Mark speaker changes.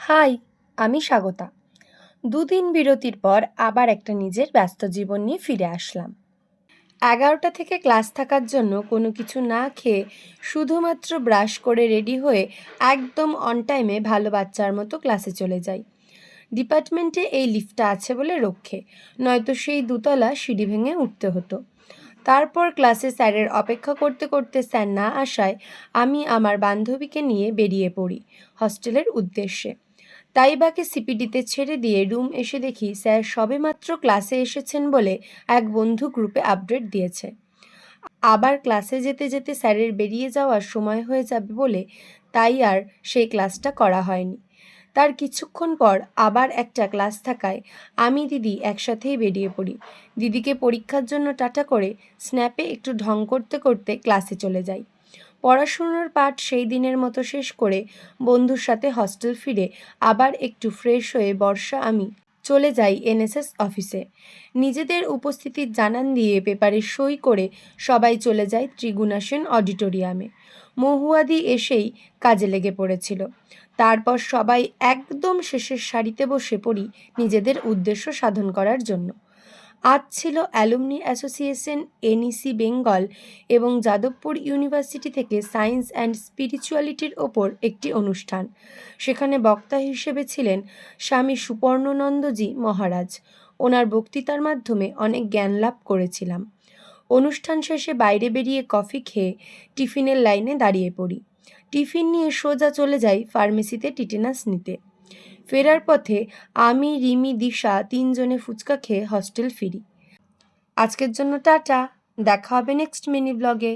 Speaker 1: High, আমি স্বাগতা। দুদিন বিরতির পর আবার একটা নিজের ব্যস্ত জীবন নিয়ে ফিরে আসলাম। 11টা থেকে ক্লাস থাকার জন্য কোনো কিছু না খেয়ে শুধুমাত্র ব্রাশ করে রেডি হয়ে একদম অন টাইমে ভালো বাচ্চার মতো ক্লাসে চলে যাই। ডিপার্টমেন্টে এই লিফটটা আছে বলে রক্ষে, নয়তো সেই দুতলা সিঁড়ি ভেঙে উঠতে হতো। তারপর ক্লাসে স্যারের অপেক্ষা করতে করতে স্যার না আসায় আমি আমার বান্ধবীকে নিয়ে বেরিয়ে পড়ি হস্টেলের উদ্দেশ্যে। তাইবাকে সিপিডিতে ছেড়ে দিয়ে রুম এসে দেখি স্যার সবেমাত্র ক্লাসে এসেছেন বলে এক বন্ধু গ্রুপে আপডেট দিয়েছে। আবার ক্লাসে যেতে যেতে স্যারের বেরিয়ে যাওয়ার সময় হয়ে যাবে বলে তাই আর সেই ক্লাসটা করা হয়নি। তার কিছুক্ষণ পর আবার একটা ক্লাস থাকায় আমি দিদি একসাথেই বেরিয়ে পড়ি। দিদিকে পরীক্ষার জন্য টাটা করে স্ন্যাপে একটু ঢং করতে করতে ক্লাসে চলে যাই। পড়াশুনোর পাঠ সেই দিনের মতো শেষ করে বন্ধুর সাথে হস্টেল ফিরে আবার একটু ফ্রেশ হয়ে বর্ষা আমি চলে যাই এনএসএস অফিসে। নিজেদের উপস্থিতির জানান দিয়ে পেপারে সই করে সবাই চলে যায় ত্রিগুণা সেন অডিটোরিয়ামে। মহুয়াদি এসেই কাজে লেগে পড়েছিল। তারপর সবাই একদম শেষের সারিতে বসে পড়ি নিজেদের উদ্দেশ্য সাধন করার জন্য। আজ ছিল অ্যালুমনি অ্যাসোসিয়েশন, এনইসি বেঙ্গল এবং যাদবপুর ইউনিভার্সিটি থেকে সায়েন্স অ্যান্ড স্পিরিচুয়ালিটির ওপর একটি অনুষ্ঠান। সেখানে বক্তা হিসেবে ছিলেন স্বামী সুপর্ণনন্দজি মহারাজ। ওনার বক্তৃতার মাধ্যমে অনেক জ্ঞান লাভ করেছিলাম। অনুষ্ঠান শেষে বাইরে বেরিয়ে কফি খেয়ে টিফিনের লাইনে দাঁড়িয়ে পড়ি। টিফিন নিয়ে সোজা চলে যাই ফার্মেসিতে টিটেনাস নিতে। ফেরার পথে আমি, রিমি, দিশা তিনজনে ফুচকা খেয়ে হস্টেল ফিরি। আজকের জন্য টাটা, দেখা হবে নেক্সট মিনি ব্লগে।